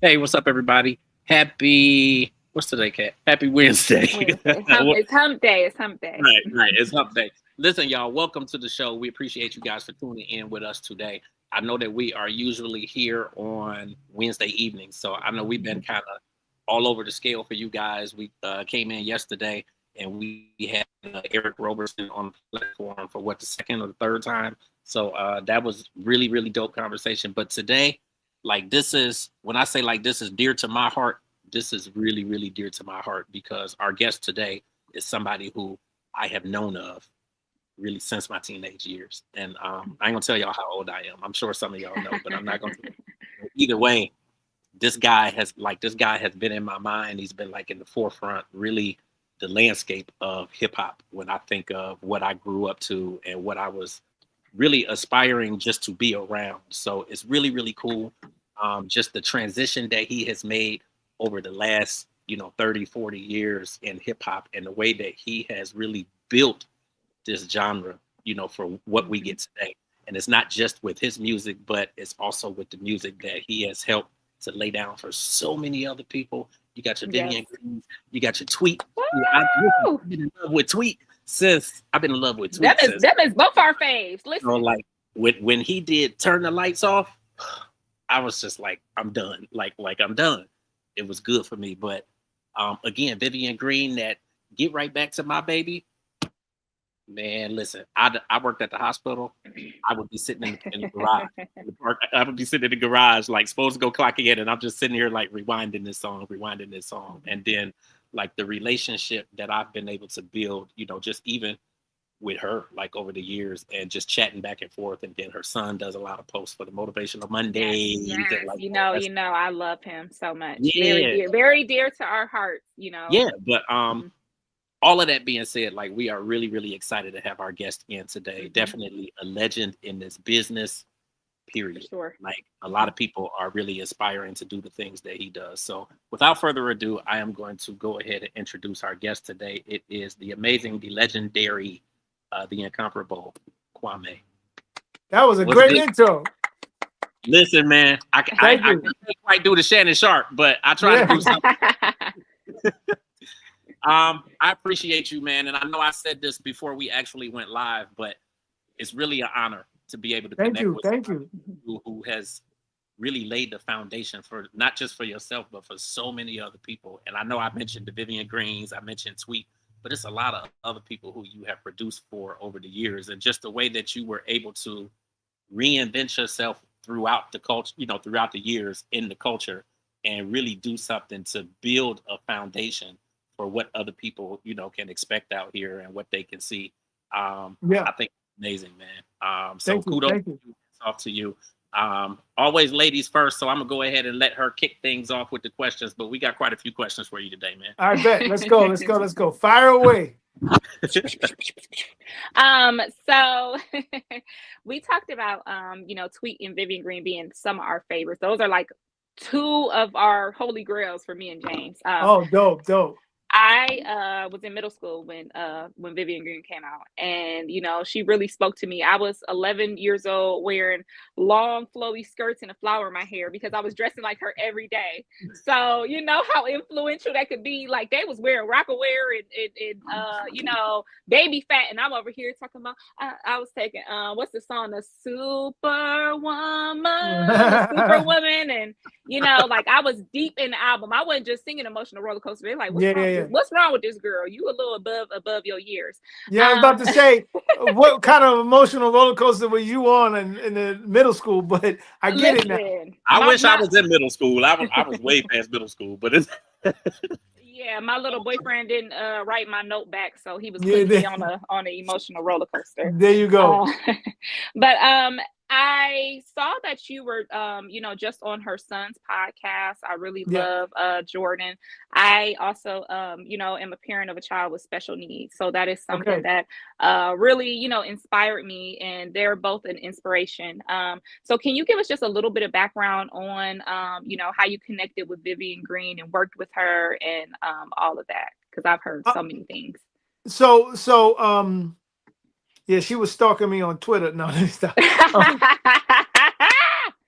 Hey, what's up, everybody? Happy, what's today, Cat? Happy Wednesday. Wednesday. It's hump day. It's hump day. Right. It's hump day. Listen, y'all, welcome to the show. We appreciate you guys for tuning in with us today. I know that we are usually here on Wednesday evenings, so I know we've been kind of all over the scale for you guys. We came in yesterday and we had Eric Roberson on the platform for the second or the third time. So that was really, really dope conversation. But today, like, this is, when I say like this is dear to my heart, this is really, really dear to my heart because our guest today is somebody who I have known of really since my teenage years. And I ain't gonna tell y'all how old I am. I'm sure some of y'all know, but I'm not gonna. Either way, this guy has been in my mind. He's been like in the forefront, really the landscape of hip hop when I think of what I grew up to and what I was really aspiring just to be around. So it's really, really cool. Just the transition that he has made over the last, 30, 40 years in hip hop and the way that he has really built this genre, for what we get today. And it's not just with his music, but it's also with the music that he has helped to lay down for so many other people. You got your Vivian Green, you got your Tweet. I've been in love with Tweet since I've been in love with Tweet. That is both our faves. Listen. Like when he did Turn the Lights Off, I was just like, I'm done. Like I'm done. It was good for me. But again, Vivian Green, that Get Right Back to My Baby. Man, listen, I worked at the hospital. I would be sitting in the garage. I would be sitting in the garage, like supposed to go clock in, and I'm just sitting here like rewinding this song. And then like the relationship that I've been able to build, just even with her, like over the years and just chatting back and forth. And then her son does a lot of posts for the Motivational Mondays. Yes. And like, I love him so much. Yeah. Very dear to our hearts, Yeah, but all of that being said, like, we are really, really excited to have our guest in today. Mm-hmm. Definitely a legend in this business, period. For sure. Like, a lot of people are really aspiring to do the things that he does. So without further ado, I am going to go ahead and introduce our guest today. It is the amazing, the legendary, the incomparable Kwame. That was a great intro. Listen, man, I can't quite do the Shannon Sharp, but I try to do something. I appreciate you, man. And I know I said this before we actually went live, but it's really an honor to be able to connect with someone who has really laid the foundation for not just for yourself, but for so many other people. And I know I mentioned the Vivian Greens, I mentioned Tweet, but it's a lot of other people who you have produced for over the years. And just the way that you were able to reinvent yourself throughout the culture, throughout the years in the culture, and really do something to build a foundation for what other people, can expect out here and what they can see. I think it's amazing, man. So kudos off to you. Always ladies first, so I'm gonna go ahead and let her kick things off with the questions, but we got quite a few questions for you today, man. I bet. Let's go. Fire away. So we talked about Tweet and Vivian Green being some of our favorites. Those are like two of our holy grails for me and James. Dope. I was in middle school when Vivian Green came out, and she really spoke to me. I was 11 years old, wearing long flowy skirts and a flower in my hair because I was dressing like her every day. So you know how influential that could be. Like, they was wearing Rocawear and baby fat, and I'm over here talking about. I was taking what's the song, the Superwoman, and like, I was deep in the album. I wasn't just singing Emotional Roller Coaster. They're like, what's wrong with this girl? You a little above your years. Yeah, I was about to say, what kind of emotional roller coaster were you on in the middle school? But I get it now. I wish I was in middle school. I was way past middle school, but it's Yeah, my little boyfriend didn't write my note back, so he was Yeah, putting me on an emotional roller coaster. there you go. Uh, but I saw that you were just on her son's podcast. I really Yeah. love Jordan. I also am a parent of a child with special needs, so that is something Okay. that really inspired me, and they're both an inspiration. So can you give us just a little bit of background on how you connected with Vivian Green and worked with her and all of that? Because I've heard Uh, so many things. so yeah, she was stalking me on Twitter. No, let me stop. Um,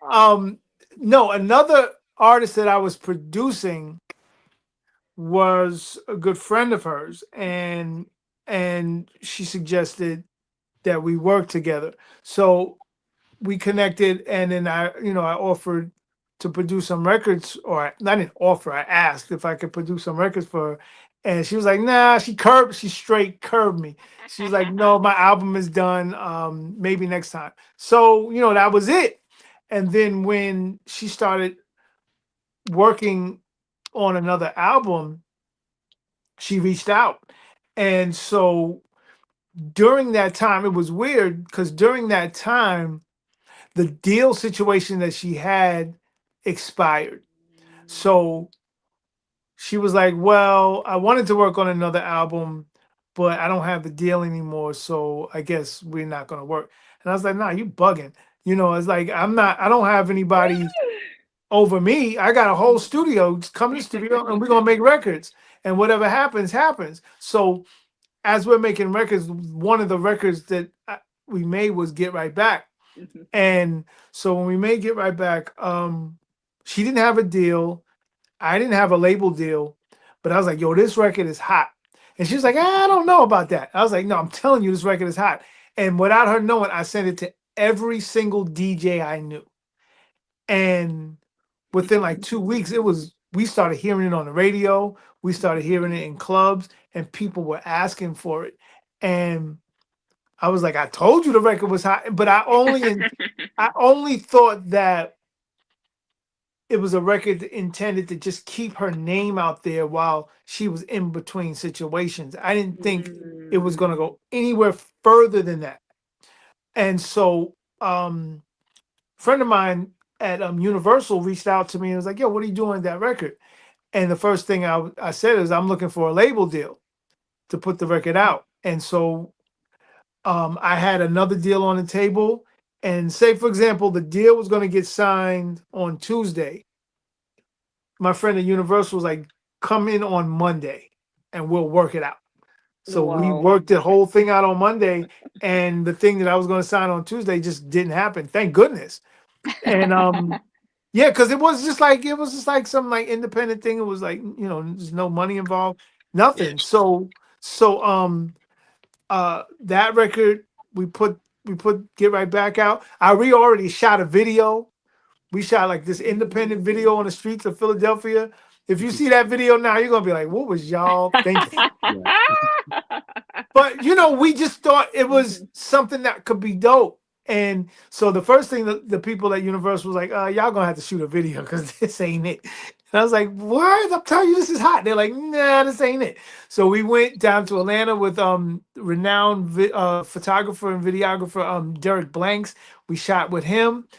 um, no, another artist that I was producing was a good friend of hers, and she suggested that we work together. So we connected, and then I offered to produce some records, or I didn't offer, I asked if I could produce some records for her. And she was like, nah, she straight curbed me. She was like, no, my album is done. Maybe next time. So, that was it. And then when she started working on another album, she reached out. And so during that time, it was weird because during that time, the deal situation that she had expired. So she was like, well, I wanted to work on another album, but I don't have the deal anymore. So I guess we're not going to work. And I was like, nah, you bugging. It's like, I don't have anybody over me. I got a whole studio. Just come to the studio and we're going to make records. And whatever happens, happens. So as we're making records, one of the records that we made was Get Right Back. And so when we made Get Right Back, she didn't have a deal. I didn't have a label deal, but I was like, yo, this record is hot. And she was like, I don't know about that. I was like, no, I'm telling you, this record is hot. And without her knowing, I sent it to every single DJ I knew. And within like 2 weeks, we started hearing it on the radio. We started hearing it in clubs, and people were asking for it. And I was like, I told you the record was hot, but I only thought that it was a record intended to just keep her name out there while she was in between situations. I didn't think it was going to go anywhere further than that. And so, friend of mine at Universal reached out to me and was like, "Yo, what are you doing with that record?" And the first thing I said is, "I'm looking for a label deal to put the record out." And so, I had another deal on the table. And say, for example, the deal was going to get signed on Tuesday. My friend at Universal was like, come in on Monday and we'll work it out. So we Whoa. worked the whole thing out on Monday. And the thing that I was going to sign on Tuesday just didn't happen. Thank goodness. And yeah, because it was just like some like independent thing. It was like, there's no money involved, Yeah. nothing. So that record we put Get Right Back out. We already shot a video. We shot like this independent video on the streets of Philadelphia. If you see that video now, you're gonna be like, "What was y'all thinking?" Yeah. But we just thought it was Mhm. something that could be dope. And so the first thing the people at Universal was like, y'all gonna have to shoot a video because this ain't it. And I was like, what? I'm telling you, this is hot. They're like, nah, this ain't it. So we went down to Atlanta with renowned photographer and videographer Derek Blanks. We shot with him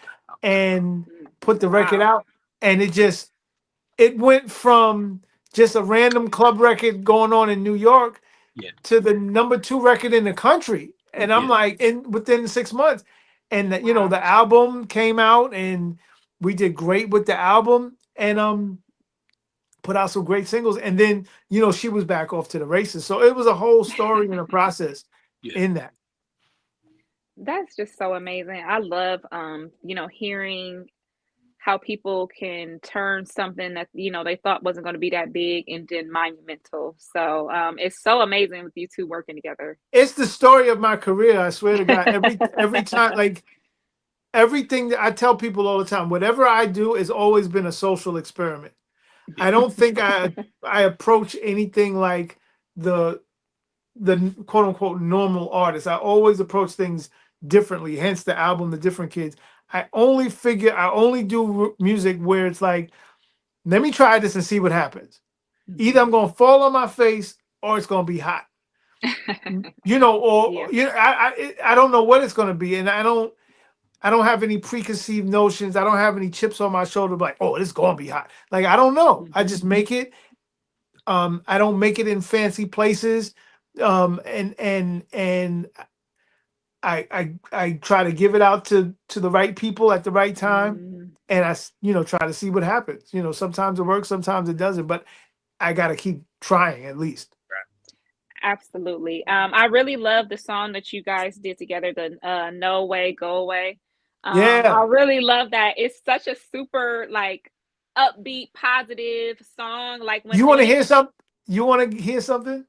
and put the record Wow. out. And it went from just a random club record going on in New York Yeah. to the number 2 record in the country. And I'm Yeah. like, within 6 months. And Wow. the album came out and we did great with the album and put out some great singles. And then, she was back off to the races. So it was a whole story and a process Yeah. in that. That's just so amazing. I love hearing how people can turn something that they thought wasn't going to be that big and then monumental. So it's so amazing with you two working together. It's the story of my career. I swear to God. Every time, like everything that I tell people all the time, whatever I do has always been a social experiment. I don't think I approach anything like the the quote unquote normal artist. I always approach things differently. Hence the album, The Different Kids. I only do music where it's like, let me try this and see what happens. Either I'm gonna fall on my face or it's gonna be hot. You know, Yeah. or you know, I don't know what it's gonna be, and I don't have any preconceived notions. I don't have any chips on my shoulder, like, oh, it's gonna be hot. Like I don't know. I Mhm. just make it. I don't make it in fancy places. And I try to give it out to the right people at the right time, Mhm. and try to see what happens. Sometimes it works, sometimes it doesn't, but I got to keep trying at least. Absolutely. I really love the song that you guys did together, the No Way, Go Away. Yeah. I really love that. It's such a super like upbeat, positive song. Like when You want to things hear something? You want to hear something?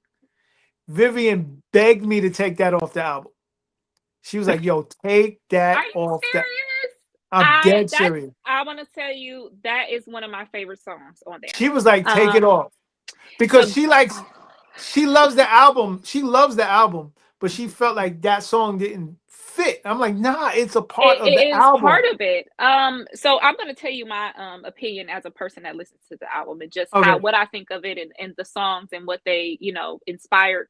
Vivian begged me to take that off the album. She was like, "Yo, take Are that you off that." serious? I'm dead serious. I want to tell you that is one of my favorite songs on there. She was like, "Take it Um off," because the she loves the album. She loves the album, but she felt like that song didn't fit. I'm like, nah, it's a part of the it is part album. of it. So I'm gonna tell you my opinion as a person that listens to the album and just how Okay. what I think of it and the songs and what they inspired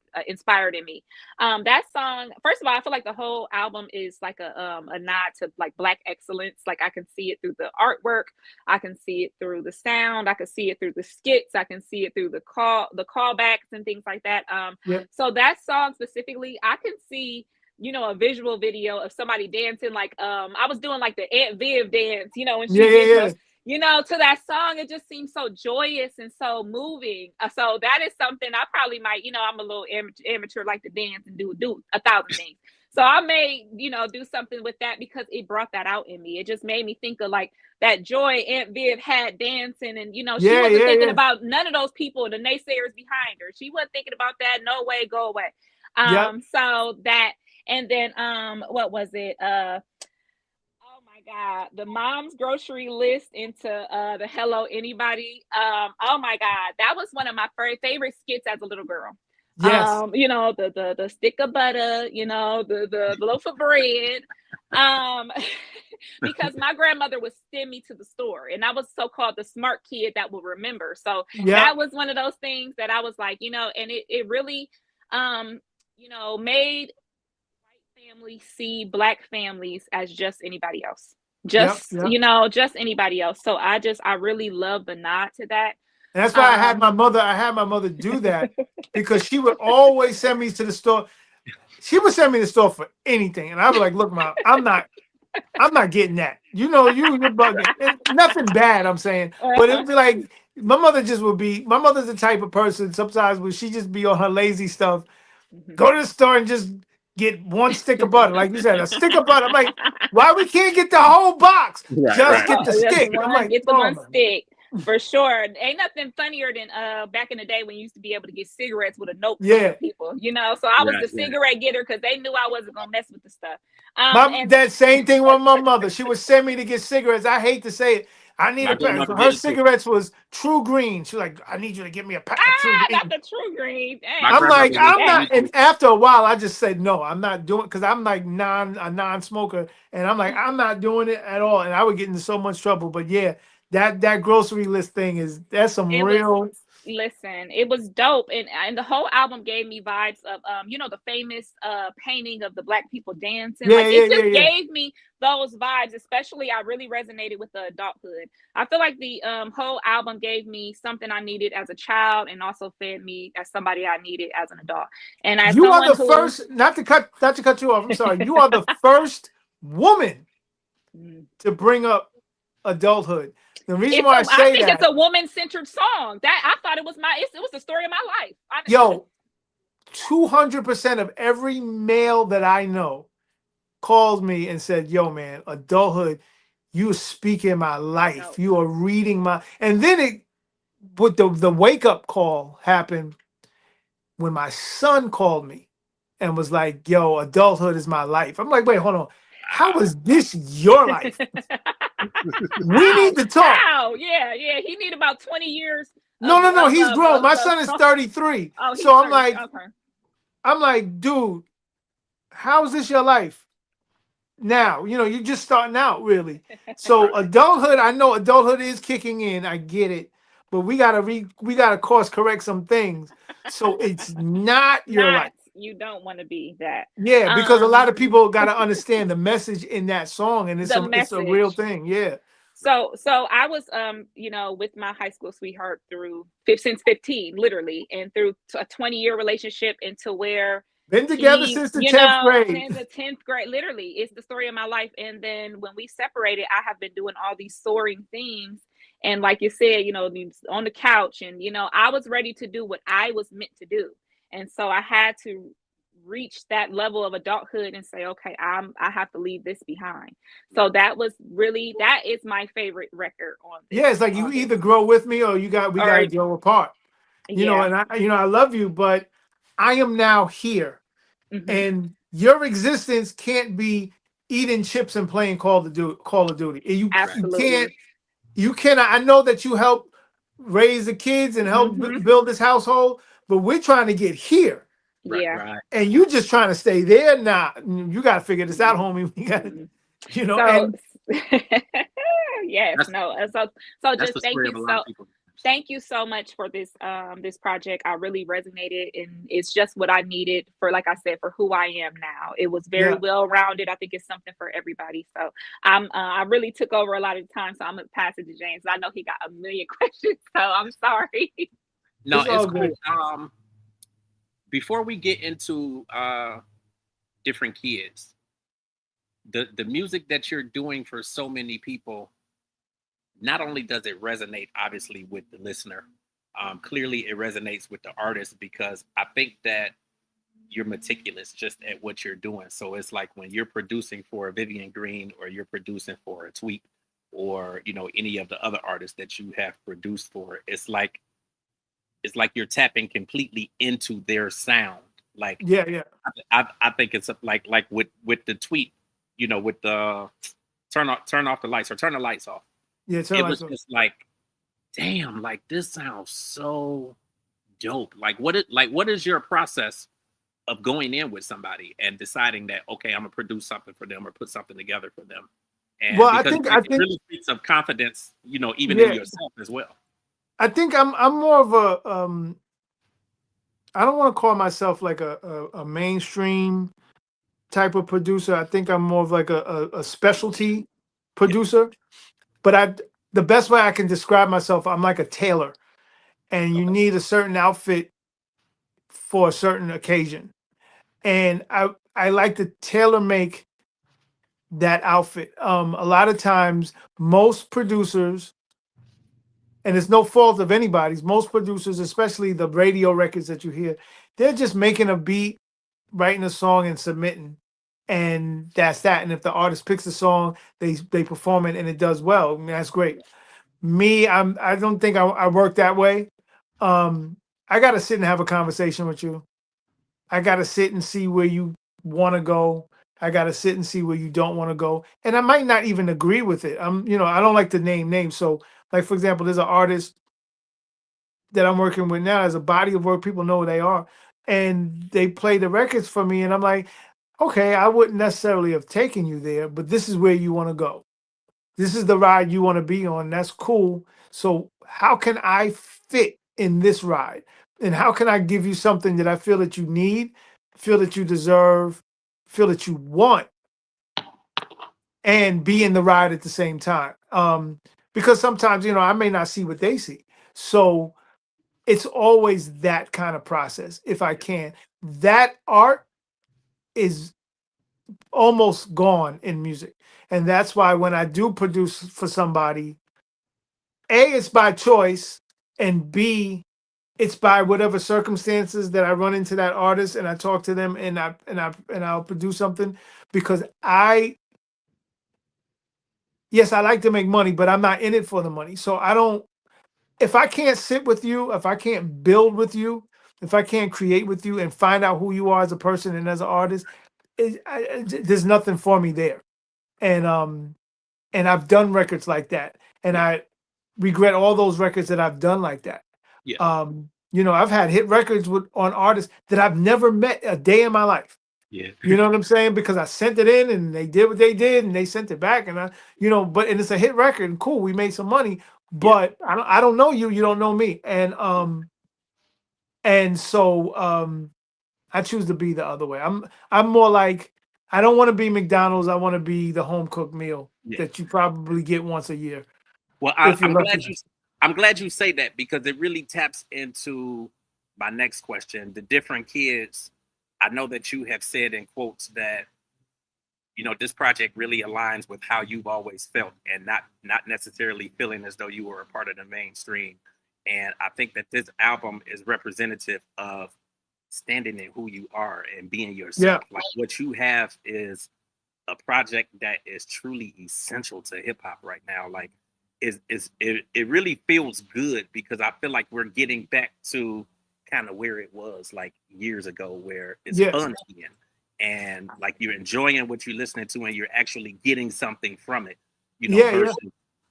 in me. That song, first of all, I feel like the whole album is like a nod to like Black excellence. Like I can see it through the artwork, I can see it through the sound, I can see it through the skits, I can see it through the callbacks and things like that. Yeah. So that song specifically, I can see a visual video of somebody dancing like I was doing like the Aunt Viv dance, when Yeah. she Yeah. did Yeah. to that song. It just seems so joyous and so moving. So that is something I probably might, I'm a little amateur, like to dance and do a thousand things. So I may, do something with that because it brought that out in me. It just made me think of like that joy Aunt Viv had dancing, and she Yeah. wasn't Yeah. thinking Yeah. about none of those people, the naysayers behind her. She wasn't thinking about that. No way, go away. Yep. So that, and then what was it? Oh my God, the mom's grocery list into the Hello Anybody. Oh my God, that was one of my favorite skits as a little girl. Yes. The stick of butter, the loaf of bread. Um, because my grandmother would send me to the store, and I was so called the smart kid that will remember. So Yep. that was one of those things that I was like, and it really made family see Black families as just anybody else, Yep. just Yep. just anybody else. So I really love the nod to that. And that's why um I had my mother do that because she would always send me to the store. She would send me to the store for anything, and I'd be like, "Look, Mom, I'm not getting that. You're bugging. And nothing bad, I'm saying, but it'd be like my mother just would be. My mother's the type of person sometimes where she just be on her lazy stuff. Go to the store and just get one stick of butter, like you said, a stick of butter. I'm like, why we can't get the whole box? Right, Just right. get the Just stick. I'm one, like, get the oh one man. stick. For sure. Ain't nothing funnier than back in the day when you used to be able to get cigarettes with a note from Yeah. the people, So I was Yeah, the yeah. cigarette getter because they knew I wasn't gonna mess with the stuff. And That same thing with my mother. She would send me to get cigarettes. I hate to say it. I need My a pack. grandmother Her did it too. cigarettes was True Green. She's like, I need you to get me a pack of True not Green. the true green. My Dang, I'm I like, grandmother remember did it I'm to that. not. me And too. after a while, I just said no. I'm not doing because I'm like a non-smoker, and I'm like I'm not doing it at all. And I would get into so much trouble. But yeah, that grocery list thing that's some It was real. listen, it was dope, and the whole album gave me vibes of the famous painting of the Black people dancing. Yeah, Like yeah, it yeah, just yeah. gave me those vibes. Especially, I really resonated with the adulthood. I feel like the whole album gave me something I needed as a child, and also fed me as somebody I needed as an adult. And as You are someone the who first. Not to cut you off. I'm sorry. You are the first woman to bring up adulthood. The reason why I I say think it's that, a woman centered song. That I thought it was it was the story of my life. Honestly. yo, 200% of every male that I know called me and said, "Yo, man, adulthood, you are speaking my life. Dope. You are reading my." And then it, with the wake up call happened when my son called me and was like, "Yo, adulthood is my life." I'm like, "Wait, hold on. How is this your life? We How? need to talk." How? Yeah, yeah. He need about 20 years No, no, no. He's grown. My of son is 33. oh, he's So 30. Okay. I'm like, dude, how is this your life? Now, you're just starting out really. So adulthood, I know adulthood is kicking in. I get it. but we gotta course correct some things so it's not your Not, life. you don't want to be that. Yeah, because a Um, lot of people gotta understand the message in that song, and the it's a real message. thing. Yeah. So I was with my high school sweetheart through since 15 literally, and through a 20-year relationship, into where Been together he, since the 10th grade. since the 10th grade, literally, it's the story of my life. And then when we separated, I have been doing all these soaring things. And like you said, on the couch, and I was ready to do what I was meant to do. And so I had to reach that level of adulthood and say, okay, I have to leave this behind. So that is my favorite record on this, Yeah, it's like you on this. either grow with me or we Or gotta grow apart. yeah. And I love you, but I am now here. Hmm. And your existence can't be eating chips and playing Call of Duty. And Right. you can't Absolutely. you cannot. I know that you help raise the kids and help Hmm. build this household, but we're trying to get here, Right. Yeah. Right. and you just trying to stay there. Nah, you got to figure this out, homie. We got, Mhm. So, and yes, That's no. So that's just the story of a lot of people. thank you so much for this project. I really resonated, and it's just what I needed for, like I said, for who I am now. It was very yeah, well rounded. I think it's something for everybody. So I really took over a lot of the time. So I'm gonna pass it to James. I know he got a million questions, so I'm sorry. No, it's it's all cool. good. Before we get into different kids, the music that you're doing for so many people, not only does it resonate obviously with the listener, clearly it resonates with the artist, because I think that you're meticulous just at what you're doing. So it's like when you're producing for Vivian Green, or you're producing for a Tweet, or any of the other artists that you have produced for, it's like you're tapping completely into their sound. Like Yeah, yeah, I think it's like with the Tweet, with the turn off the lights, or turn the lights off. yeah. Turn It was lights on. just like, damn, like this sounds so dope. What is your process of going in with somebody and deciding that, okay, I'm gonna produce something for them or put something together for them? Well, And because I it think, really speaks of confidence, even in yeah, yourself as well. I think I'm more of a I don't want to call myself like a mainstream type of producer. I think I'm more of like a specialty Yeah. producer. But the best way I can describe myself, I'm like a tailor, and you Okay. need a certain outfit for a certain occasion. And I like to tailor make that outfit. A lot of times, most producers, and it's no fault of anybody's, most producers, especially the radio records that you hear, they're just making a beat, writing a song, and submitting, and that's that. And if the artist picks a song, they perform it and it does well. I mean, that's great. Me, I don't think I work that way. I got to sit and have a conversation with you. I got to sit and see where you want to go. I got to sit and see where you don't want to go. And I might not even agree with it. I don't like to name names. So, like, for example, there's an artist that I'm working with now as a body of work. People know who they are. And they play the records for me. And I'm like, okay, I wouldn't necessarily have taken you there, but this is where you want to go. This is the ride you want to be on. That's cool. So how can I fit in this ride? And how can I give you something that I feel that you need, feel that you deserve, feel that you want, and be in the ride at the same time? Because sometimes, I may not see what they see. So it's always that kind of process if I can. That art is almost gone in music. And that's why when I do produce for somebody, A, it's by choice, and B, it's by whatever circumstances that I run into that artist and I talk to them and I'll produce something because yes, I like to make money, but I'm not in it for the money. So I don't if I can't sit with you, if I can't build with you, if I can't create with you and find out who you are as a person and as an artist, there's nothing for me there. And I've done records like that, and Yeah. I regret all those records that I've done like that. Yeah. I've had hit records on artists that I've never met a day in my life. Yeah. You know what I'm saying? Because I sent it in and they did what they did and they sent it back and but and it's a hit record and cool, we made some money. Yeah. but I don't know you. You don't know me, and so I choose to be the other way. I'm more like I don't want to be McDonald's. I want to be the home cooked meal Yeah. that you probably get once a year Well, if you're lucky. I'm glad you say that because it really taps into my next question. The different kids, I know that you have said in quotes that this project really aligns with how you've always felt and not necessarily feeling as though you were a part of the mainstream. And I think that this album is representative of standing in who you are and being Yeah, yourself. Like what you have is a project that is truly essential to hip hop right now. Like it really feels good because I feel like we're getting back to kind of where it was like years ago where it's yeah, fun again and like you're enjoying what you're listening to and you're actually getting something from it, yeah,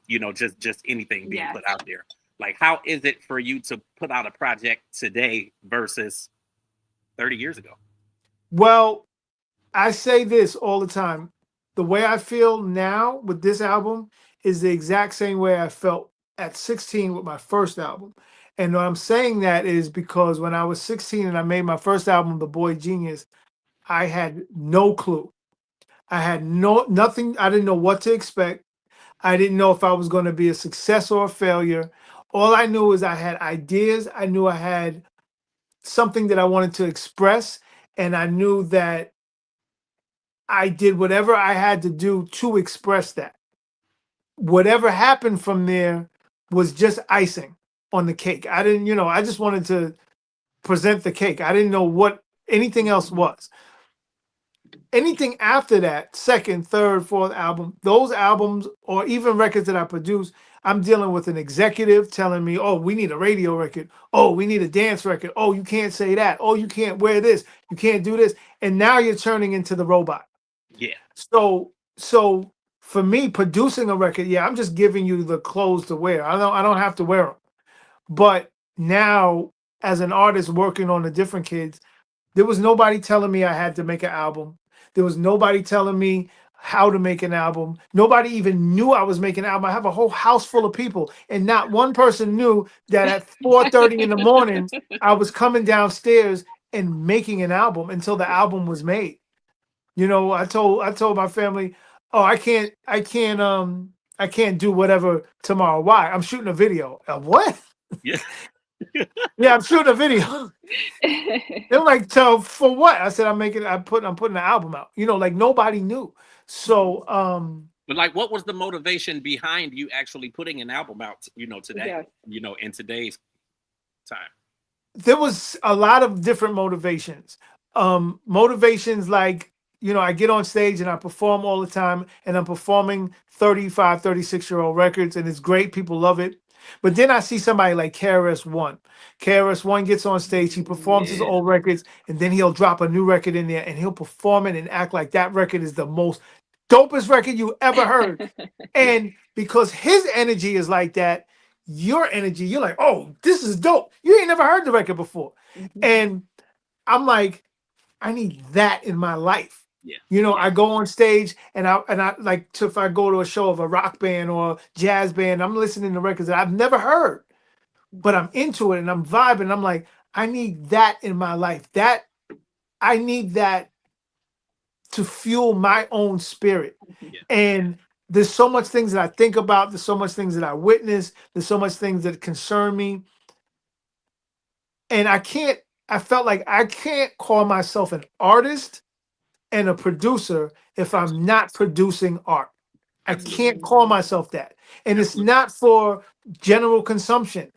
yeah. versus just anything being Yes. put out there. Like how is it for you to put out a project today versus 30 years ago? Well, I say this all the time. The way I feel now with this album is the exact same way I felt at 16 with my first album. And what I'm saying that is because when I was 16 and I made my first album, The Boy Genius, I had no clue. I had nothing. I didn't know what to expect. I didn't know if I was going to be a success or a failure. All I knew is I had ideas. I knew I had something that I wanted to express. And I knew that I did whatever I had to do to express that. Whatever happened from there was just icing on the cake. I didn't, I just wanted to present the cake. I didn't know what anything else was. Anything after that, second, third, fourth album, those albums or even records that I produce, I'm dealing with an executive telling me, oh, we need a radio record. Oh, we need a dance record. Oh, you can't say that. Oh, you can't wear this. You can't do this. And now you're turning into the robot. Yeah. So for me, producing a record, yeah, I'm just giving you the clothes to wear. I don't have to wear them. But now, as an artist working on the different kids, there was nobody telling me I had to make an album. There was nobody telling me how to make an album. Nobody even knew I was making an album. I have a whole house full of people, and not one person knew that at 4:30 in the morning I was coming downstairs and making an album until the album was made. I told my family, oh, I can't do whatever tomorrow. Why? I'm shooting a video. What? Yeah. Yeah, I'm shooting a video. They're like, so for what? I said, I'm putting an album out. Like nobody knew. So But like, what was the motivation behind you actually putting an album out? Today. Yes. In today's time. there was a lot of different motivations. Motivations like, I get on stage and I perform all the time and I'm performing 35, 36-year-old records and it's great. People love it. But then I see somebody like KRS-One. KRS-One gets on stage, he performs his Yeah. old records, and then he'll drop a new record in there and he'll perform it and act like that record is the most dopest record you ever heard. Yeah. And because his energy is like that, your energy, you're like, oh, this is dope. You ain't never heard the record before. And I'm like, I need that in my life. Yeah. I go on stage and I like if I go to a show of a rock band or jazz band, I'm listening to records that I've never heard, but I'm into it and I'm vibing. I'm like, I need that in my life. I need that to fuel my own spirit. Yeah. And there's so much things that I think about. There's so much things that I witness. There's so much things that concern me. And I felt like I can't call myself an artist and a producer if I'm not producing art. I can't Absolutely. call myself that. And it's Absolutely. not for general consumption.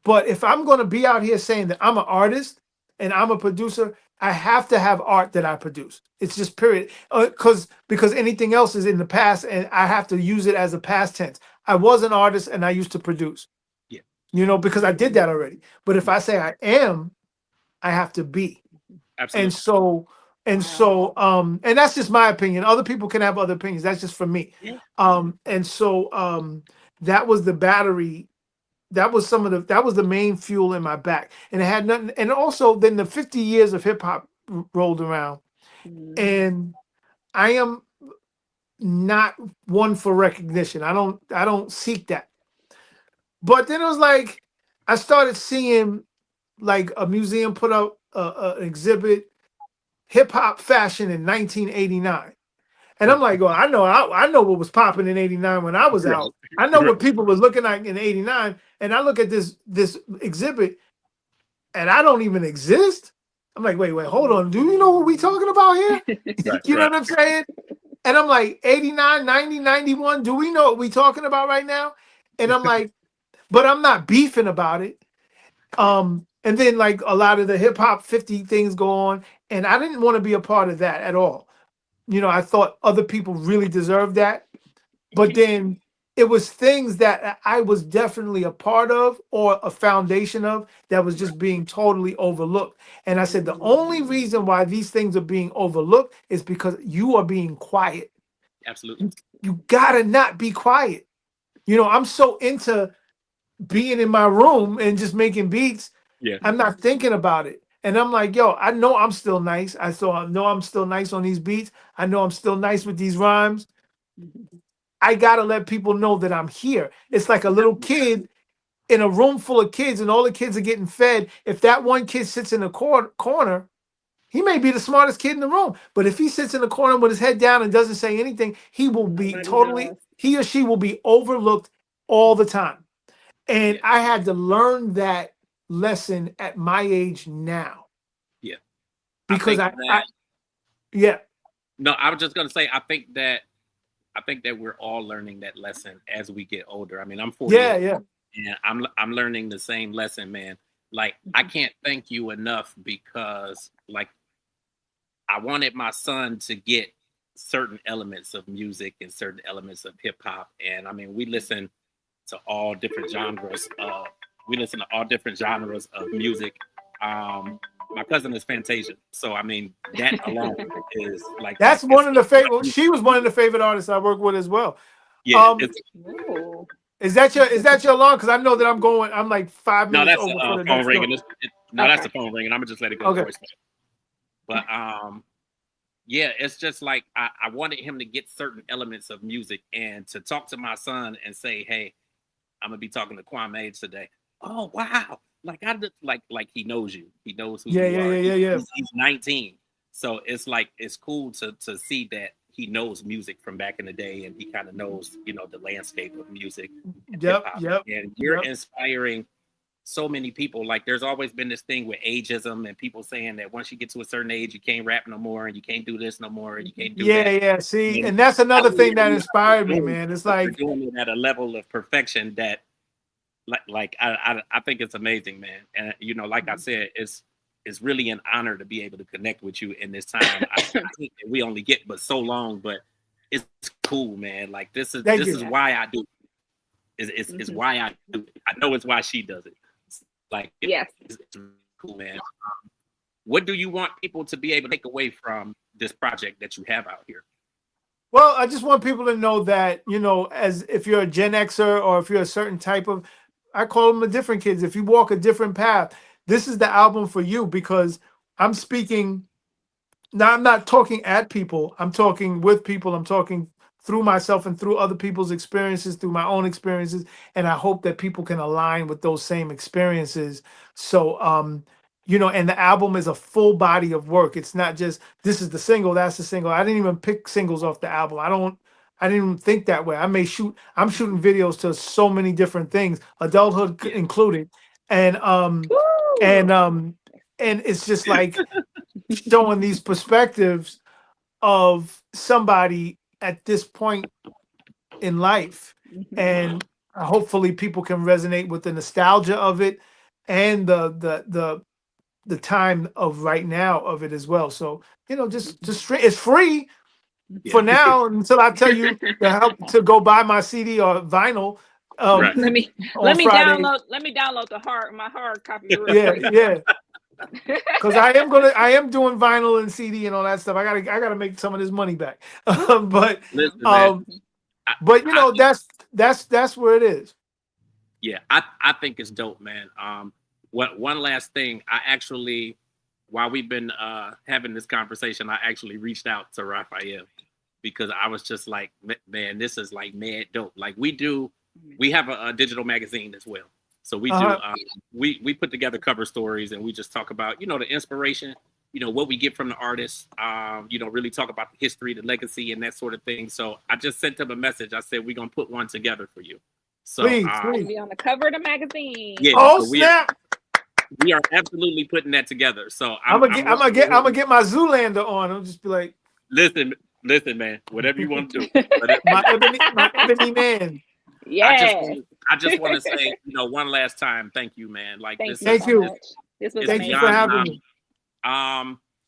But if I'm going to be out here saying that I'm an artist and I'm a producer, I have to have art that I produce. It's just period. Because anything else is in the past and I have to use it as a past tense. I was an artist and I used to produce, Yeah. because I did that already. But if Yeah. I say I am, I have to be. And Absolutely. so and that's just my opinion. Other people can have other opinions. That's just for me. Yeah. And so that was the battery. That was the main fuel in my back. And it had nothing. And also then the 50 years of hip hop rolled around. And I am not one for recognition. I don't seek that. But then it was like I started seeing like a museum put up an exhibit, hip hop fashion in 1989. And I'm like, oh, I know what was popping in '89 when I was Right. out. I know Right. what people was looking like in '89. And I look at this exhibit, and I don't even exist. I'm like, wait, hold on. Do you know what we talking about here? Right. You know Right. what I'm saying? And I'm like, 89, 90, 91. Do we know what we talking about right now? And I'm like, but I'm not beefing about it. Yeah. And then like a lot of the hip hop 50 things go on, and I didn't want to be a part of that at all. You know, I thought other people really deserved that. But then it was things that I was definitely a part of or a foundation of that was Right. just being totally overlooked. And I said, the only reason why these things are being overlooked is because you are being quiet. Absolutely. You gotta not be quiet. You know, I'm so into being in my room and just making beats. Yeah. I'm not thinking about it. And I'm like, yo, I know I'm still nice. I know I'm still nice on these beats. I know I'm still nice with these rhymes. I gotta let people know that I'm here. It's like a little kid in a room full of kids, and all the kids are getting fed. If that one kid sits in the corner, he may be the smartest kid in the room. But if he sits in the corner with his head down and doesn't say anything, Nobody knows. he or she will be overlooked all the time. And Yeah. I had to learn that lesson at my age now Yeah. I because think that yeah, no, I was just gonna say I think that we're all learning that lesson as we get older. I mean, I'm 48 yeah. and I'm learning the same lesson, man. Like I can't thank you enough because like I wanted my son to get certain elements of music and certain elements of hip hop. And I mean, we listen to all different genres. We listen to all different genres of music. My cousin is Fantasia, so I mean that alone is like That's one it's of the favorite. She was one of the favorite artists I work with as well. yeah. Um, It's Ooh. is that your alarm? Because I know that I'm like five no, minutes that's over for a the phone next ringing. one. No, that's Okay. the phone ringing. I'm gonna just let it go to Okay. voicemail. But yeah, it's just like I wanted him to get certain elements of music and to talk to my son and say, hey, I'm gonna be talking to Kwame today. Oh wow! Like I did, like he knows you. He knows who Yeah, you yeah, are. yeah, yeah, yeah. He's 19, so it's like it's cool to see that he knows music from back in the day, and he kind of knows the landscape of music and hip Yep, hop. yep, And you're yep. inspiring so many people. Like there's always been this thing with ageism and people saying that once you get to a certain age, you can't rap no more, and you can't do this no more, and you can't do Yeah, that. yeah. See, And and that's I another mean, thing that inspired me, man. It's you're like, doing it at a level of perfection that I think it's amazing, man. And like I said, it's really an honor to be able to connect with you in this time. I think that we only get but so long, but it's cool, man. Like thank this you. is Yeah. why I do it. It's Mhm. why I do it. I know it's why she does it. Like Yes. it's really cool, man. What do you want people to be able to take away from this project that you have out here? Well, I just want people to know that, as if you're a Gen Xer or if you're a certain type of, I call them the different kids. If you walk a different path, this is the album for you because I'm speaking. Now, I'm not talking at people. I'm talking with people. I'm talking through myself and through other people's experiences, through my own experiences. And I hope that people can align with those same experiences. So, and the album is a full body of work. It's not just this is the single, that's the single. I didn't even pick singles off the album. I didn't even think that way. I'm shooting videos to so many different things, adulthood Yeah, included. And and Woo! um and it's just like showing these perspectives of somebody at this point in life, Mhm. and hopefully people can resonate with the nostalgia of it and the time of right now of it as well. So it's free yeah, for now until I tell you to help to go buy my CD or vinyl right. um let me on Friday. let me download my hard copy real Yeah, quick. yeah. Because I am doing vinyl and CD and all that stuff. I gotta make some of this money back. but Listen, man. um, I, but I think that's where it is. yeah, I think it's dope, man. What one last thing, I actually, while we've been having this conversation, I actually reached out to Raphael because I was just like, man, this is like mad dope. Like we do we have a digital magazine as well. So we do we put together cover stories, and we just talk about, you know, the inspiration, you know, what we get from the artists, you know, really talk about the history, the legacy, and that sort of thing. So I just sent them a message. I said, we're gonna put one together for you. So Please, It'll be on the cover of the magazine. yeah, oh so snap! we are absolutely putting that together. So I'm gonna get my Zoolander on. I'll just be like, listen, man, whatever you want to do. my ebony man. Yeah. I just want to say, you know, one last time, thank you, man. Like, Thank this you is, so much. This was Thank amazing. you for having me.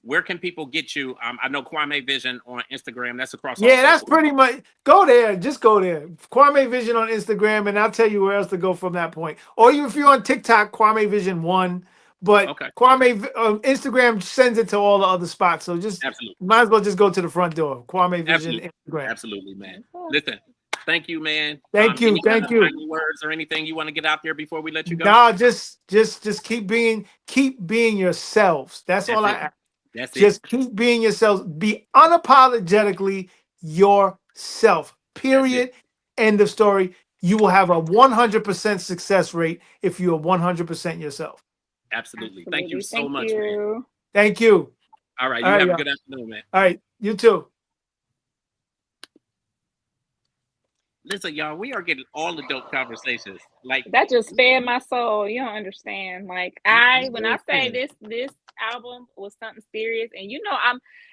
Where can people get you? I know Kwame Vision on Instagram. That's across. Yeah, that's pretty much. Go there. Just go there. Kwame Vision on Instagram, and I'll tell you where else to go from that point. Or if you're on TikTok, Kwame Vision 1. But Kwame Instagram sends it to all the other spots. So just might as well just go to the front door. Kwame Vision Instagram. Absolutely, man. Listen, thank you, man. Thank you. Any words or anything you want to get out there before we let you go? Nah, just keep being yourselves. That's all I ask. Just keep being yourselves. Be unapologetically yourself. Period. End of story. You will have a 100% success rate if you are 100% yourself. Absolutely. Thank you so much, man. Thank you. All right. You have a good afternoon, man. All right. You too. Listen, y'all, we are getting all the dope conversations. Like, that just fed my soul. You don't understand. Like, when I say this album was something serious, and you know,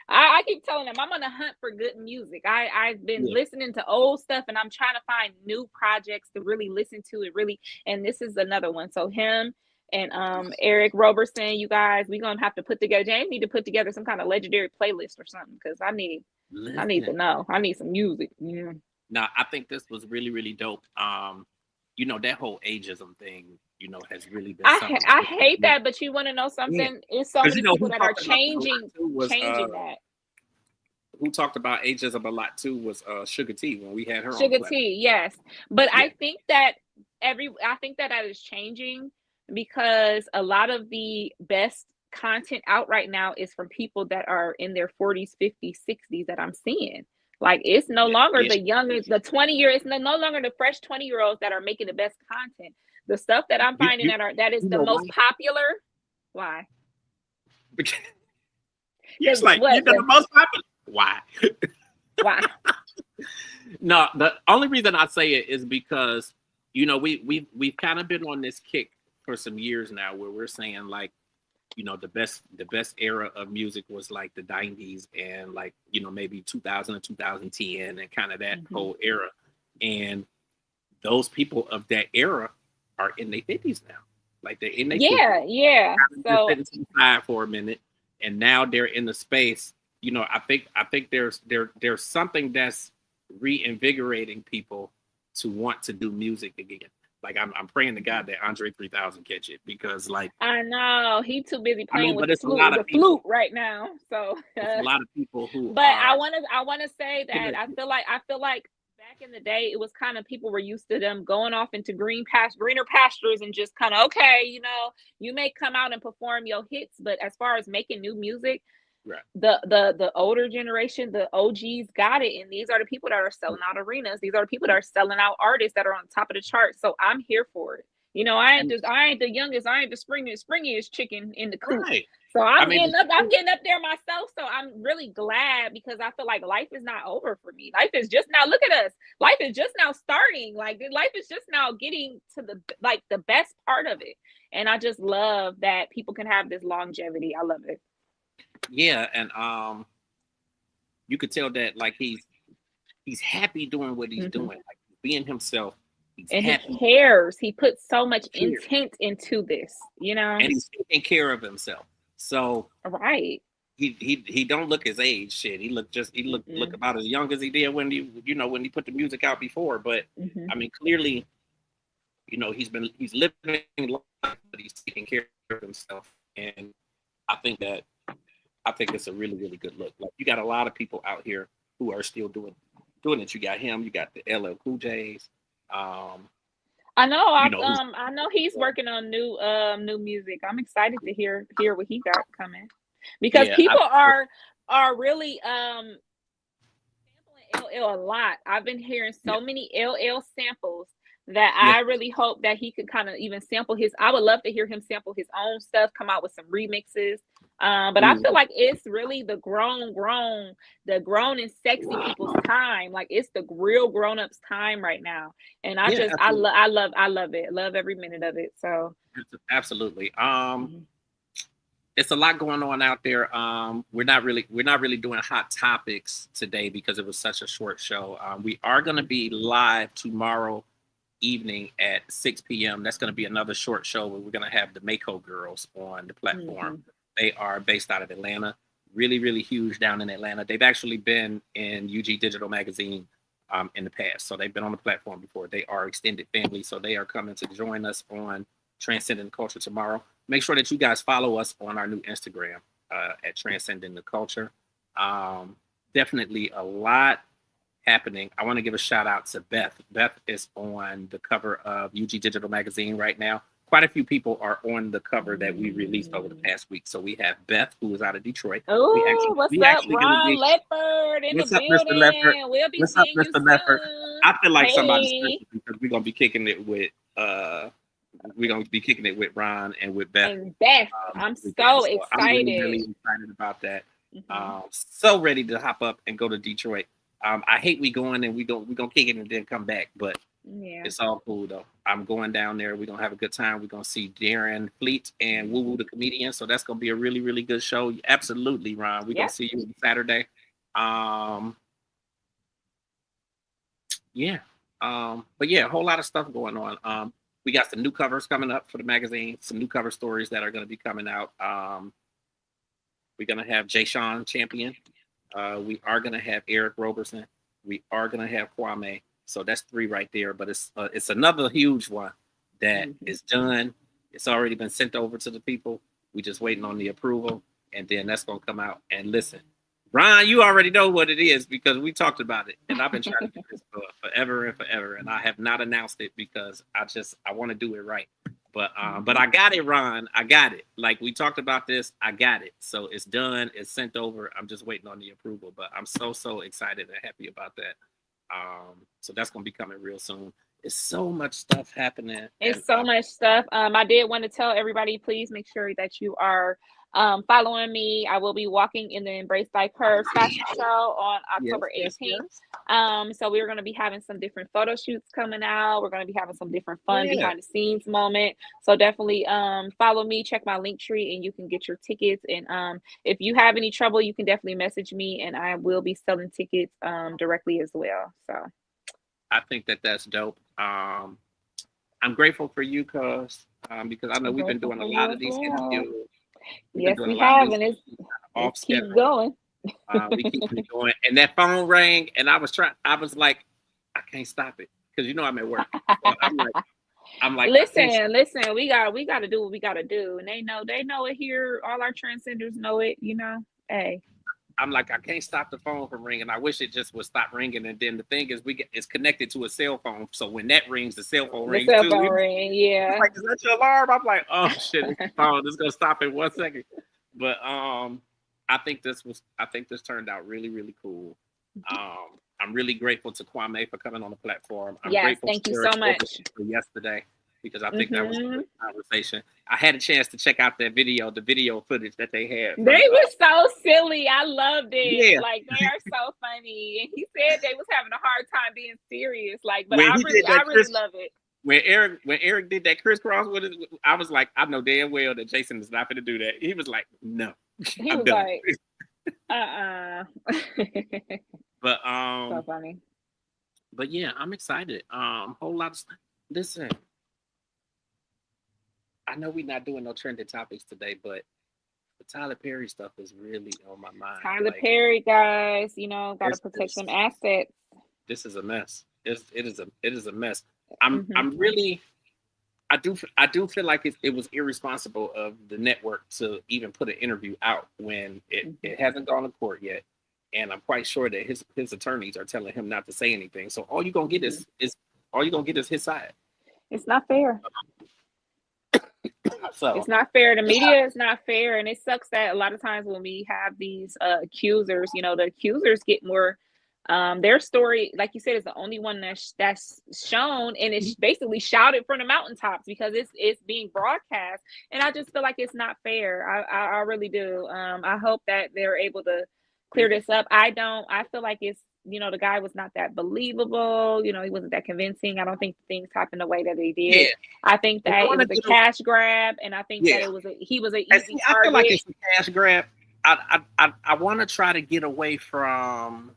I keep telling them I'm on a hunt for good music. I've been listening to old stuff, and I'm trying to find new projects to really listen to it and this is another one. So him and Eric Roberson, you guys, we're gonna have to put together. James need to put together some kind of legendary playlist or something, because I need to know. I need some music. Yeah. No, I think this was really, really dope. You know, that whole ageism thing, you know, has really been something. I hate that, but you want to know something? It's so many people that are changing that. Who talked about ageism a lot too was Sugar T when we had her on. Sugar T, yes. But I think that that is changing, because a lot of the best content out right now is from people that are in their 40s, 50s, 60s that I'm seeing. Like, it's no longer the younger, the 20-year, it's no longer the fresh 20-year-olds that are making the best content. The stuff that I'm finding that is the most popular. Why? It's like, you're the most popular. Why? Why? No, the only reason I say it is because, you know, we've kind of been on this kick for some years now where we're saying, like, you know, the best era of music was like the 90s and, like, you know, maybe 2000 or 2010 and kind of that whole era. And those people of that era are in their 50s now. Like, they're in their 50s. Yeah. So for a minute, and now they're in the space. You know, I think there's something that's reinvigorating people to want to do music again. Like, I'm praying to God that Andre 3000 catch it, because, like, I know he too busy playing with the flute right now. So a lot of people who. But I want to say that I feel like back in the day, it was kind of, people were used to them going off into greener pastures and just kind of, okay, you know, you may come out and perform your hits, but as far as making new music, right, the older generation, the OGs got it, and these are the people that are selling out arenas. These are the people that are selling out artists that are on top of the charts. So I'm here for it. You know, I ain't the youngest, I ain't the springiest chicken in the coop. Right. So I'm getting up there myself. So I'm really glad, because I feel like life is not over for me. Life is just now, look at us. Life is just now starting. Like, life is just now getting to the best part of it. And I just love that people can have this longevity. I love it. Yeah, and you could tell that, like, he's happy doing what he's doing, like being himself. He's happy. He cares. He puts so much intent into this, you know. And he's taking care of himself. So right. He don't look his age. Shit, he look about as young as he did when he put the music out before. But I mean, clearly, you know, he's living life, but he's taking care of himself, and I think it's a really, really good look. Like, you got a lot of people out here who are still doing it. You got him. You got the LL Cool J's. I know. I know he's working on new music. I'm excited to hear what he got coming, because people are really sampling LL a lot. I've been hearing so many LL samples that Yeah. I really hope that he could kind of even sample his. I would love to hear him sample his own stuff, come out with some remixes. But I feel like it's really the grown and sexy people's time. Like it's the real grown ups time right now. And I Yeah, just, absolutely. I love it. Love every minute of it. So Absolutely. mhm. It's a lot going on out there. We're not really doing hot topics today because it was such a short show. We are going to be live tomorrow evening at 6 p.m. That's going to be another short show where we're going to have the Mako girls on the platform. Mhm. They are based out of Atlanta, really, really huge down in Atlanta. They've actually been in UG Digital Magazine in the past. So they've been on the platform before. They are extended family. So they are coming to join us on Transcending the Culture tomorrow. Make sure that you guys follow us on our new Instagram at Transcending the Culture. Definitely a lot happening. I want to give a shout out to Beth. Beth is on the cover of UG Digital Magazine right now. Quite a few people are on the cover that we released over the past week. So we have Beth, who is out of Detroit. Oh, what's We up, actually going to Ron be. Ledford in the What's up, Mr. Leffert? building? We'll be What's up, seeing you Mr. Leffert? soon. I feel like somebody Hey, special because we're gonna be kicking it with Ron and with Beth and Beth, I'm weekend. so So I'm really, excited. really excited about that. Mhm. So ready to hop up and go to Detroit. I hate we going and we gonna kick it and then come back, but Yeah. it's all cool though. I'm going down there. We're gonna have a good time. We're gonna see Darren Fleet and Woo Woo the comedian. So that's gonna be a really, really good show. Absolutely, Ron. We're gonna Yep. see you on Saturday. Yeah. But yeah, a whole lot of stuff going on. We got some new covers coming up for the magazine, some new cover stories that are going to be coming out. We're going to have Jay Sean Champion. We are going to have Eric Roberson. We are going to have Kwame. So that's 3 right there. But it's another huge one that is done. It's already been sent over to the people. We just waiting on the approval, and then that's going to come out. And listen, Ron, you already know what it is because we talked about it, and I've been trying to do this for forever and forever, and I have not announced it because I want to do it right. But I got it, Ron. I got it. Like we talked about this, I got it. So it's done. It's sent over. I'm just waiting on the approval. But I'm so excited and happy about that. So that's gonna be coming real soon. It's so much stuff happening. It's so much stuff. I did want to tell everybody, please make sure that you are following me. I will be walking in the Embrace Thy Curves fashion show on October 18th. So we're going to be having some different photo shoots coming out. We're going to be having some different fun behind the scenes moment. So definitely follow me, check my link tree, and you can get your tickets. And if you have any trouble, you can definitely message me, and I will be selling tickets directly as well. So I think that's dope. I'm grateful for you, because I know we've been doing a lot of these interviews. Yes, we have, and it's keep going. We keep it going, and that phone rang, and I was like, I can't stop it because I'm at work. So I'm like, listen, we got to do what we got to do, and they know it here. All our transcenders know it. Hey. I'm like, I can't stop the phone from ringing. I wish it just would stop ringing. And then the thing is, it's connected to a cell phone. So when that rings, the cell phone rings too. Yeah. It's like, is that your alarm? I'm like, oh shit, it's the phone. It's gonna stop in 1 second. But I think this turned out really, really cool. I'm really grateful to Kwame for coming on the platform. I'm grateful thank you so much for yesterday, because I think that was a great conversation. I had a chance to check out the video footage that they had. They were so silly. I loved it. Yeah. Like, they are so funny. And he said they was having a hard time being serious. Like, but I really love it. When Eric did that crisscross with it, I was like, I know damn well that Jason is not going to do that. He was like, no. He was like, But so funny. But yeah, I'm excited. Whole lot of listen. I know we're not doing no trending topics today, but the Tyler Perry stuff is really on my mind. Tyler Perry, guys, gotta protect them assets. This is a mess. It is a mess. I'm really. I do feel like it was irresponsible of the network to even put an interview out when it hasn't gone to court yet, and I'm quite sure that his attorneys are telling him not to say anything. So all you're gonna get is his side. It's not fair. So it's not fair. The media is not fair, and it sucks that a lot of times when we have these accusers, the accusers get more Their story, like you said, is the only one that's shown, and it's basically shouted from the mountaintops because it's being broadcast. And I just feel like it's not fair. I really do. I hope that they're able to clear this up. I feel like it's, the guy was not that believable. He wasn't that convincing. I don't think things happened the way that they Yeah. did. I think that it was a cash grab, and I think that he was an easy target. I feel like it's a cash grab. I want to try to get away from.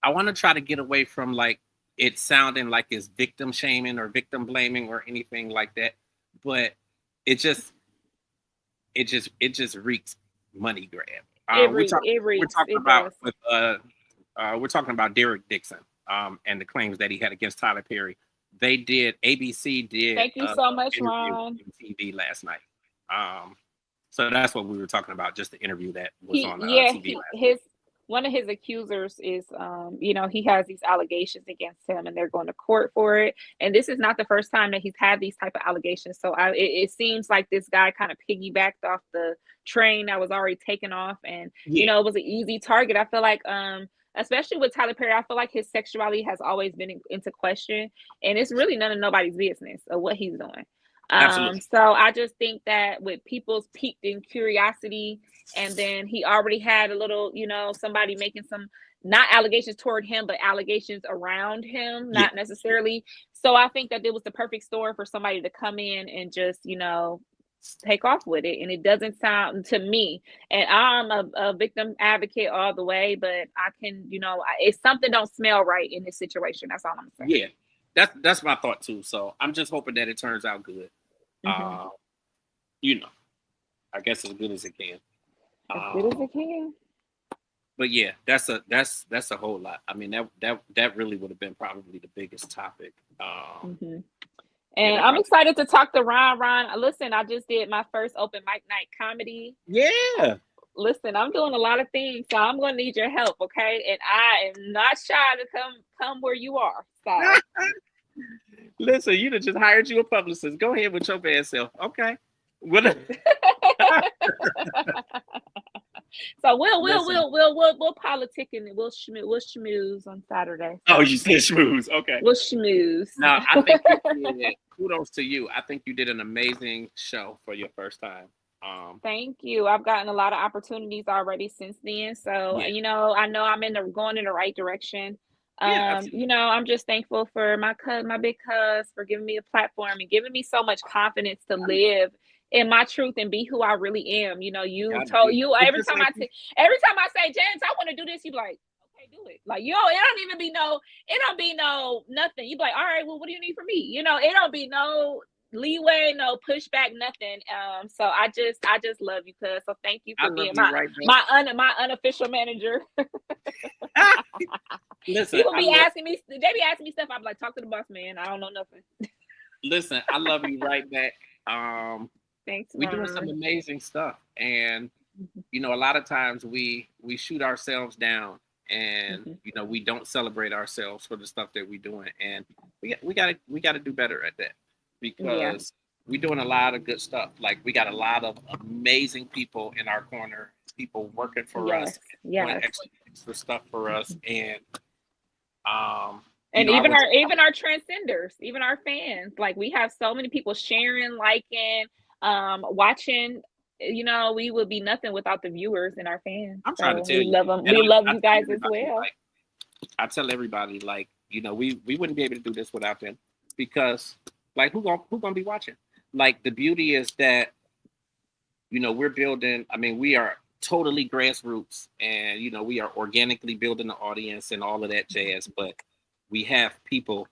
I want to try to get away from like it sounding like it's victim shaming or victim blaming or anything like that, but it just reeks money grab. We're talking about Derek Dixon and the claims that he had against Tyler Perry. ABC did. Thank you so much, Ron. On TV last night. So that's what we were talking about, just the interview that was on TV last night. One of his accusers is, he has these allegations against him, and they're going to court for it. And this is not the first time that he's had these type of allegations. So it seems like this guy kind of piggybacked off the train that was already taken off, and it was an easy target. I feel like, especially with Tyler Perry, I feel like his sexuality has always been into question, and it's really none of nobody's business of what he's doing. So I just think that with people's piqued in curiosity, and then he already had a little, somebody making some, not allegations toward him, but allegations around him, not necessarily. So I think that it was the perfect storm for somebody to come in and just, take off with it. And it doesn't sound to me, and I'm a victim advocate all the way, but I can, if something don't smell right in this situation, that's all I'm saying. Yeah, that's my thought too. So I'm just hoping that it turns out good. I guess as good as it can. As good as it can. But yeah, that's a whole lot. I mean, that really would have been probably the biggest topic. And I'm excited to talk to Ron. Ron, listen, I just did my first open mic night comedy. Yeah. Listen, I'm doing a lot of things, so I'm going to need your help, okay? And I am not shy to come where you are. So. Listen, you'd have just hired you a publicist. Go ahead with your bad self. Okay. So we'll politic and we'll schmooze on Saturday. So. Oh, you said schmooze. Okay. We'll schmooze. No, I think kudos to you. I think you did an amazing show for your first time. Thank you. I've gotten a lot of opportunities already since then. So I know I'm going in the right direction. I'm just thankful for my big cuz for giving me a platform and giving me so much confidence to live in my truth and be who I really am. Every time I say, James, I want to do this, you be like, okay, do it. Like, it don't be no nothing. You be like, all right, well, what do you need from me? It don't be no leeway, no pushback, nothing. So I just love you, cuz. So thank you for being my unofficial manager. Listen, they be asking me stuff. I'm like, talk to the boss, man. I don't know nothing. Listen, I love you right back. Thanks. We're doing some amazing stuff, and a lot of times we shoot ourselves down, and we don't celebrate ourselves for the stuff that we're doing, and we gotta do better at that, because we're doing a lot of good stuff. Like, we got a lot of amazing people in our corner, people working for us, doing extra stuff for us, and even our transcenders, even our fans. Like, we have so many people sharing, liking, watching. We would be nothing without the viewers and our fans. I'm trying to tell you, love them. We love you guys as well. Like, I tell everybody, like, we wouldn't be able to do this without them, because, like, who gonna be watching? Like, the beauty is that, we're building. I mean, we are totally grassroots, and we are organically building the audience and all of that jazz. But we have people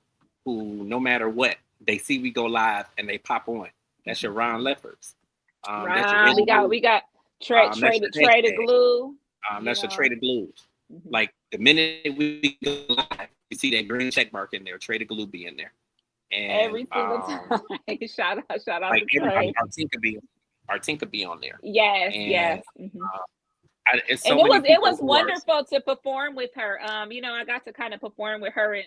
who, no matter what, they see we go live and they pop on. That's your Ron Lefferts. We got Traded Glue. That's your Traded Glues. Like, the minute we go live, you see that green check mark in there. Traded Glue be in there. And every single time. shout out like, to Trade. Our team could be on there. Yes, and, yes. It was wonderful to perform with her. I got to kind of perform with her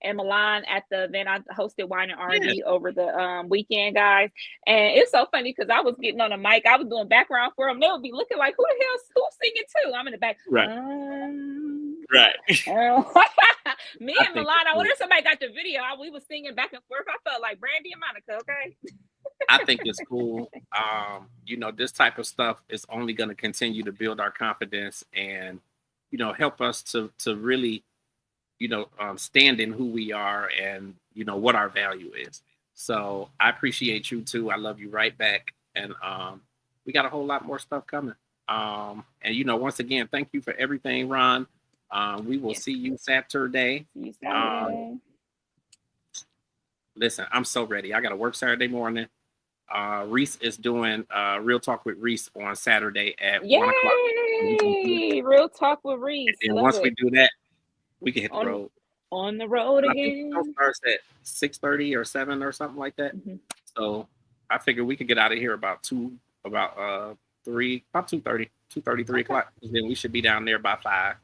in Milan at the event I hosted Wine and R&B over the weekend, guys. And it's so funny because I was getting on a mic, I was doing background for them. They would be looking like, who the hell who's singing too? I'm in the back. Right. Right. Me I and think Milan, it's I wonder cool. if somebody got the video. We was singing back and forth. I felt like Brandy and Monica, okay? I think it's cool. This type of stuff is only going to continue to build our confidence and, help us to really, stand in who we are and, what our value is. So I appreciate you too. I love you right back. And we got a whole lot more stuff coming. And, once again, thank you for everything, Ron. We will see you Saturday. See you Um, Saturday. listen, I'm so ready. I got to work Saturday morning. Reese is doing Real Talk with Reese on Saturday at 1 o'clock. Yay! Real talk with Reese. And Love once it. we do that, we can hit the On road. on the road And I think the show again. starts at 6:30 or 7 or something like that. Mhm. So I figured we could get out of here about 3, about 2:30, 2:30, 3 Okay. o'clock. And then we should be down there by 5.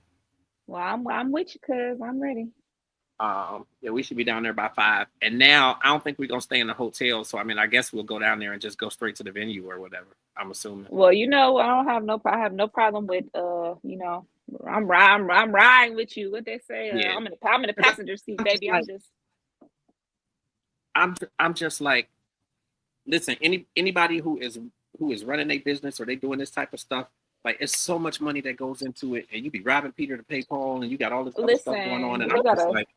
Well, I'm with you, cuz I'm ready. Yeah, we should be down there by 5. And now I don't think we're gonna stay in the hotel. So I mean, I guess we'll go down there and just go straight to the venue or whatever. I'm assuming. Well, I have no problem with I'm riding with you. What they say? Yeah. I'm in the passenger seat, I'm just baby. like, I'm just like, listen, anybody who is running a business or they doing this type of stuff, like it's so much money that goes into it, and you be robbing Peter to pay Paul, and you got all this other stuff going on, and I'm just like,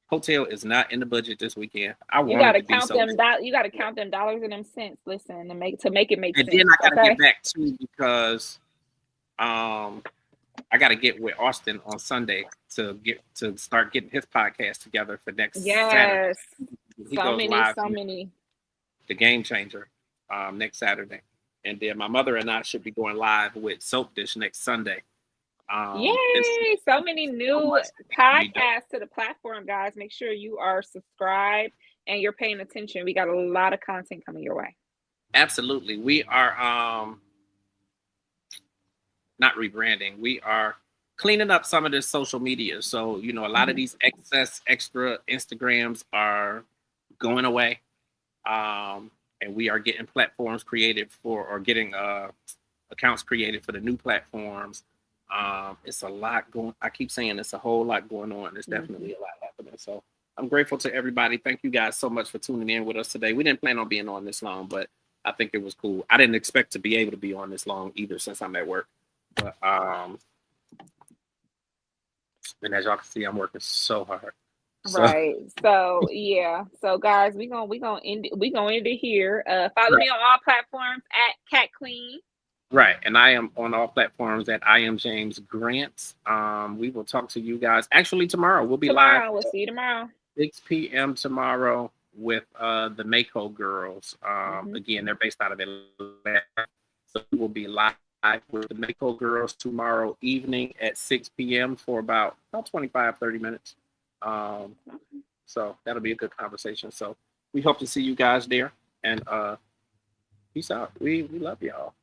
hotel is not in the budget this weekend. I you want gotta it to be count so. you gotta count them dollars and them cents. Listen, to make it make And sense. then I gotta Okay. get back too because I gotta get with Austin on Sunday to start getting his podcast together for next Saturday. Yes. He So goes many, live so many. The Game Changer next Saturday. And then my mother and I should be going live with Soap Dish next Sunday. Yay! So many new podcasts to the platform, guys. Make sure you are subscribed and you're paying attention. We got a lot of content coming your way. Absolutely. We are not rebranding. We are cleaning up some of this social media. So, a lot of these extra Instagrams are going away. And we are getting platforms created or getting accounts created for the new platforms. It's a lot going. I keep saying it's a whole lot going on. There's definitely a lot happening. So I'm grateful to everybody. Thank you guys so much for tuning in with us today. We didn't plan on being on this long, but I think it was cool. I didn't expect to be able to be on this long either since I'm at work. But and as y'all can see, I'm working so hard. Right. So yeah. So guys, we gonna end it here. Follow me on all platforms at Cat Queen. Right. And I am on all platforms at I am James Grant. We will talk to you guys actually tomorrow. We'll be live. We'll see you tomorrow. 6 p.m. tomorrow with the Mako girls. Again, they're based out of Atlanta. So we will be live with the Mako girls tomorrow evening at 6 p.m. for about 25, 30 minutes. So that'll be a good conversation. So we hope to see you guys there. And peace out. We love y'all.